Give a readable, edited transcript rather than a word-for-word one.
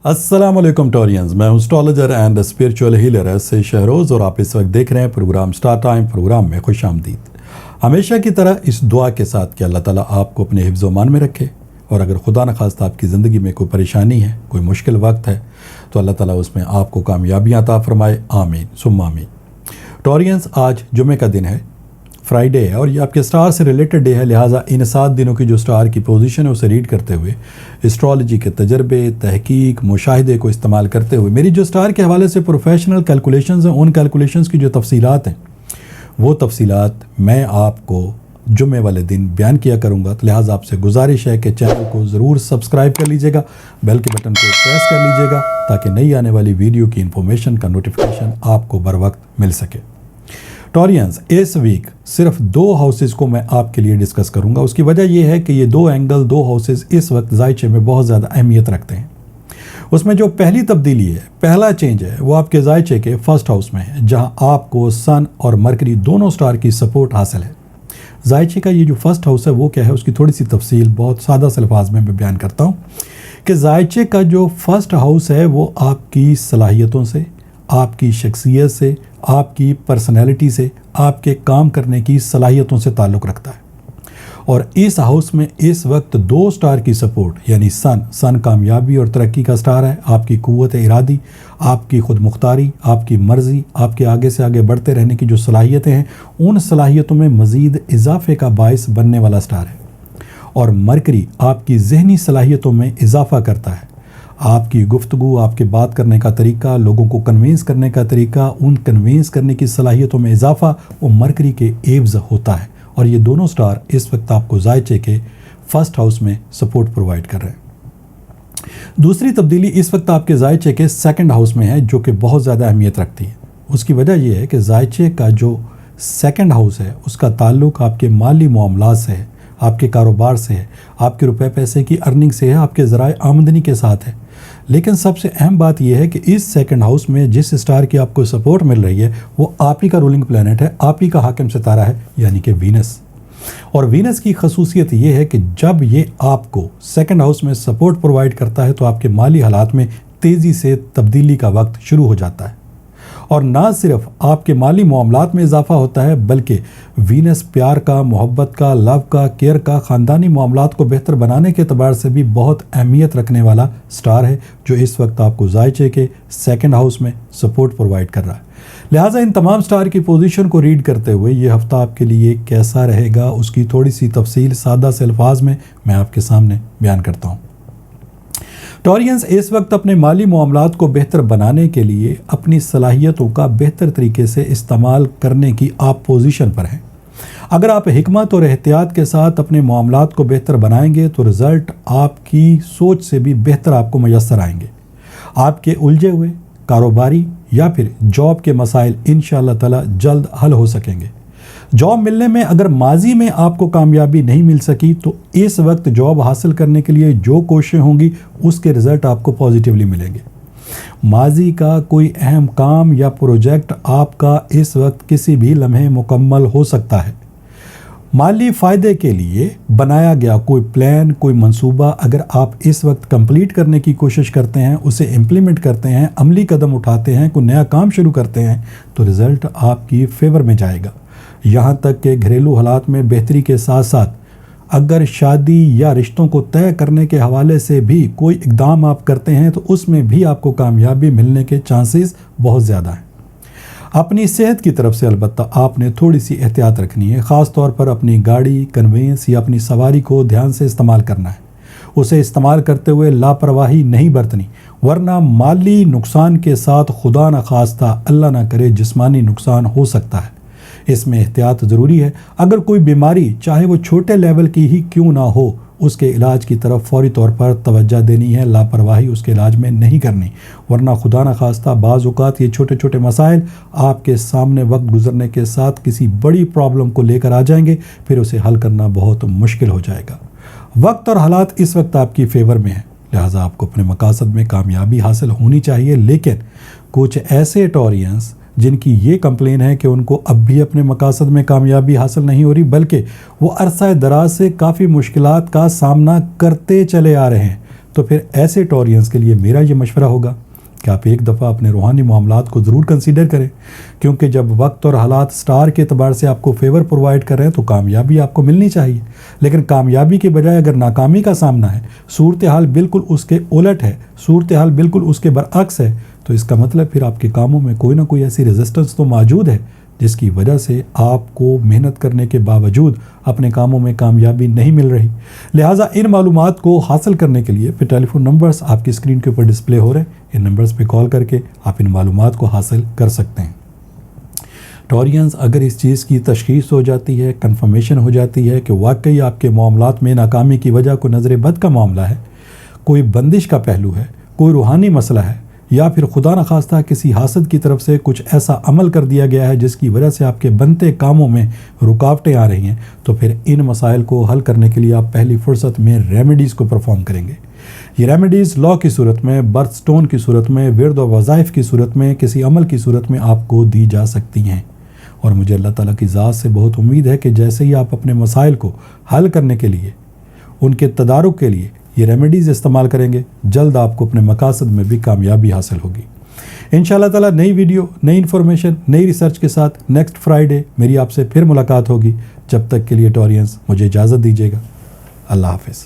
अस्सलाम वालेकुम टोरियंस, मैं हूं एस्ट्रोलॉजर एंड स्पिरिचुअल हीलर से शहरोज़ और आप इस वक्त देख रहे हैं प्रोग्राम स्टार टाइम। प्रोग्राम में खुश आमदीद। हमेशा की तरह इस दुआ के साथ कि अल्लाह ताला आपको अपने हिफ्ज़ मान में रखे, और अगर खुदा न खास्ता आपकी ज़िंदगी में कोई परेशानी है, कोई मुश्किल वक्त है, तो अल्लाह ताला उसमें आपको कामयाबियाँ अता फरमाए। आमीन सुम्मा आमीन। टोरियंस, आज जुमे का दिन है, फ्राइडे है, और ये आपके स्टार से रिलेटेड डे है। लिहाजा इन 7 दिनों की जो स्टार की पोजीशन है उसे रीड करते हुए, एस्ट्रोलॉजी के तजर्बे, तहकीक, मुशाहिदे को इस्तेमाल करते हुए मेरी जो स्टार के हवाले से प्रोफेशनल कैलकुलेशंस हैं, उन कैलकुलेशंस की जो तफसीलात हैं, वो तफसीलात मैं आपको जुमे वाले दिन बयान किया करूँगा। तो लिहाजा आपसे गुजारिश है कि चैनल को ज़रूर सब्सक्राइब कर लीजिएगा, बेल के बटन को प्रेस कर लीजिएगा, ताकि नई आने वाली वीडियो की इन्फॉर्मेशन का नोटिफिकेशन आपको बर वक्त मिल सके। टोरियंस, इस वीक सिर्फ 2 हाउसेस को मैं आपके लिए डिस्कस करूंगा। उसकी वजह यह है कि ये 2 एंगल, 2 हाउसेस इस वक्त जायचे में बहुत ज़्यादा अहमियत रखते हैं। उसमें जो पहली तब्दीली है, पहला चेंज है, वो आपके जायचे के फर्स्ट हाउस में है, जहां आपको सन और मरकरी दोनों स्टार की सपोर्ट हासिल है। जायचे का ये जो फर्स्ट हाउस है वो क्या है, उसकी थोड़ी सी तफसील बहुत सादा से अल्फाज में मैं बयान करता हूँ कि जायचे का जो फर्स्ट हाउस है वो आपकी सलाहियतों से, आपकी शख्सियत से, आपकी पर्सनैलिटी से, आपके काम करने की सलाहियतों से ताल्लुक़ रखता है। और इस हाउस में इस वक्त 2 स्टार की सपोर्ट, यानी सन कामयाबी और तरक्की का स्टार है। आपकी क़ुव्वत इरादी, आपकी खुद मुख्तारी, आपकी मर्ज़ी, आपके आगे से आगे बढ़ते रहने की जो सलाहियतें हैं, उन सलाहियतों में मज़ीद इजाफे का बायस बनने वाला स्टार है। और मरकरी आपकी ज़हनी सलाहियतों में इजाफ़ा करता है। आपकी गुफ्तगू, आपके बात करने का तरीका, लोगों को कन्विंस करने का तरीका, उन कन्विंस करने की सलाहियतों में इजाफा, वो मरकरी के एव्ज़ होता है। और ये दोनों स्टार इस वक्त आपको जायचे के फर्स्ट हाउस में सपोर्ट प्रोवाइड कर रहे हैं। दूसरी तब्दीली इस वक्त आपके जायचे के सेकंड हाउस में है, जो कि बहुत ज़्यादा अहमियत रखती है। उसकी वजह यह है कि जायचे का जो सेकंड हाउस है उसका ताल्लुक़ आपके माली मामलात से है, आपके कारोबार से है, आपके रुपए पैसे की अर्निंग से है, आपके ज़राए आमदनी के साथ है। लेकिन सबसे अहम बात यह है कि इस सेकंड हाउस में जिस स्टार की आपको सपोर्ट मिल रही है वो आप ही का रूलिंग प्लैनेट है, आप ही का हाकिम सितारा है, यानी कि वीनस। और वीनस की खसूसियत ये है कि जब ये आपको सेकंड हाउस में सपोर्ट प्रोवाइड करता है तो आपके माली हालात में तेज़ी से तब्दीली का वक्त शुरू हो जाता है। और ना सिर्फ आपके माली मामलात में इजाफा होता है, बल्कि वीनस प्यार का, मोहब्बत का, लव का, केयर का, ख़ानदानी मामलात को बेहतर बनाने के अतबार से भी बहुत अहमियत रखने वाला स्टार है, जो इस वक्त आपको जायचे के सेकंड हाउस में सपोर्ट प्रोवाइड कर रहा है। लिहाजा इन तमाम स्टार की पोजीशन को रीड करते हुए ये हफ़्ता आपके लिए कैसा रहेगा, उसकी थोड़ी सी तफसील सादा से अल्फाज में मैं आपके सामने बयान करता हूँ। टोरियंस, इस वक्त अपने माली मामलात को बेहतर बनाने के लिए अपनी सलाहियतों का बेहतर तरीके से इस्तेमाल करने की आप पोजीशन पर हैं। अगर आप हिकमत और एहतियात के साथ अपने मामलात को बेहतर बनाएंगे तो रिज़ल्ट आपकी सोच से भी बेहतर आपको मैसर आएंगे। आपके उलझे हुए कारोबारी या फिर जॉब के मसाइल इंशाअल्लाह ताला जल्द हल हो सकेंगे। जॉब मिलने में अगर माजी में आपको कामयाबी नहीं मिल सकी तो इस वक्त जॉब हासिल करने के लिए जो कोशिशें होंगी उसके रिज़ल्ट आपको पॉजिटिवली मिलेंगे। माजी का कोई अहम काम या प्रोजेक्ट आपका इस वक्त किसी भी लम्हे मुकम्मल हो सकता है। माली फ़ायदे के लिए बनाया गया कोई प्लान, कोई मंसूबा अगर आप इस वक्त कंप्लीट करने की कोशिश करते हैं, उसे इम्प्लीमेंट करते हैं, अमली कदम उठाते हैं, कोई नया काम शुरू करते हैं, तो रिज़ल्ट आपकी फेवर में जाएगा। यहाँ तक कि घरेलू हालात में बेहतरी के साथ साथ अगर शादी या रिश्तों को तय करने के हवाले से भी कोई इक़दाम आप करते हैं तो उसमें भी आपको कामयाबी मिलने के चांसेस बहुत ज़्यादा हैं। अपनी सेहत की तरफ से अलबत्ता आपने थोड़ी सी एहतियात रखनी है, ख़ास तौर पर अपनी गाड़ी, कन्वेंस या अपनी सवारी को ध्यान से इस्तेमाल करना है। उसे इस्तेमाल करते हुए लापरवाही नहीं बरतनी, वरना माली नुकसान के साथ खुदा न खास्ता, अल्लाह ना करे, जिस्मानी नुकसान हो सकता है। इसमें एहतियात ज़रूरी है। अगर कोई बीमारी, चाहे वो छोटे लेवल की ही क्यों ना हो, उसके इलाज की तरफ फौरी तौर पर तवज्जो देनी है, लापरवाही उसके इलाज में नहीं करनी, वरना खुदा न खास्ता बाज़ औक़ात ये छोटे छोटे मसाइल आपके सामने वक्त गुजरने के साथ किसी बड़ी प्रॉब्लम को लेकर आ जाएंगे, फिर उसे हल करना बहुत मुश्किल हो जाएगा। वक्त और हालात इस वक्त आपकी फेवर में है, लिहाजा आपको अपने मकासद में कामयाबी हासिल होनी चाहिए। लेकिन कुछ ऐसे टोरियंस जिनकी ये कंप्लेन है कि उनको अब भी अपने मकासद में कामयाबी हासिल नहीं हो रही, बल्कि वो अरसा दराज से काफ़ी मुश्किलात का सामना करते चले आ रहे हैं, تو پھر ایسے ٹورینز کے لیے میرا یہ مشورہ ہوگا کہ آپ ایک دفعہ اپنے روحانی معاملات کو ضرور کنسیڈر کریں، کیونکہ جب وقت اور حالات سٹار کے اعتبار سے آپ کو فیور پرووائڈ کر رہے ہیں تو کامیابی آپ کو ملنی چاہیے، لیکن کامیابی کے بجائے اگر ناکامی کا سامنا ہے، صورتحال بالکل اس کے الٹ ہے، صورتحال بالکل اس کے برعکس ہے، تو اس کا مطلب پھر آپ کے کاموں میں کوئی نہ کوئی ایسی ریزسٹنس تو موجود ہے جس کی وجہ سے آپ کو محنت کرنے کے باوجود اپنے کاموں میں کامیابی نہیں مل رہی۔ لہٰذا ان معلومات کو حاصل کرنے کے لیے پھر ٹیلی فون نمبرز آپ کی اسکرین کے اوپر ڈسپلے ہو رہے ہیں، ان نمبرز پہ کال کر کے آپ ان معلومات کو حاصل کر سکتے ہیں۔ ٹورینز، اگر اس چیز کی تشخیص ہو جاتی ہے، کنفرمیشن ہو جاتی ہے کہ واقعی آپ کے معاملات میں ناکامی کی وجہ کوئی نظر بد کا معاملہ ہے، کوئی بندش کا پہلو ہے، کوئی روحانی مسئلہ ہے، یا پھر خدا نخواستہ کسی حاسد کی طرف سے کچھ ایسا عمل کر دیا گیا ہے جس کی وجہ سے آپ کے بنتے کاموں میں رکاوٹیں آ رہی ہیں، تو پھر ان مسائل کو حل کرنے کے لیے آپ پہلی فرصت میں ریمیڈیز کو پرفارم کریں گے۔ یہ ریمیڈیز لا کی صورت میں، برتھ سٹون کی صورت میں، ورد و وظائف کی صورت میں، کسی عمل کی صورت میں آپ کو دی جا سکتی ہیں، اور مجھے اللہ تعالیٰ کی ذات سے بہت امید ہے کہ جیسے ہی آپ اپنے مسائل کو حل کرنے کے لیے، ان کے تدارک کے لیے یہ ریمیڈیز استعمال کریں گے، جلد آپ کو اپنے مقاصد میں بھی کامیابی حاصل ہوگی۔ انشاءاللہ تعالیٰ نئی ویڈیو، نئی انفارمیشن، نئی ریسرچ کے ساتھ نیکسٹ فرائیڈے میری آپ سے پھر ملاقات ہوگی۔ جب تک کے لیے ٹورینز مجھے اجازت دیجیے گا۔ اللہ حافظ۔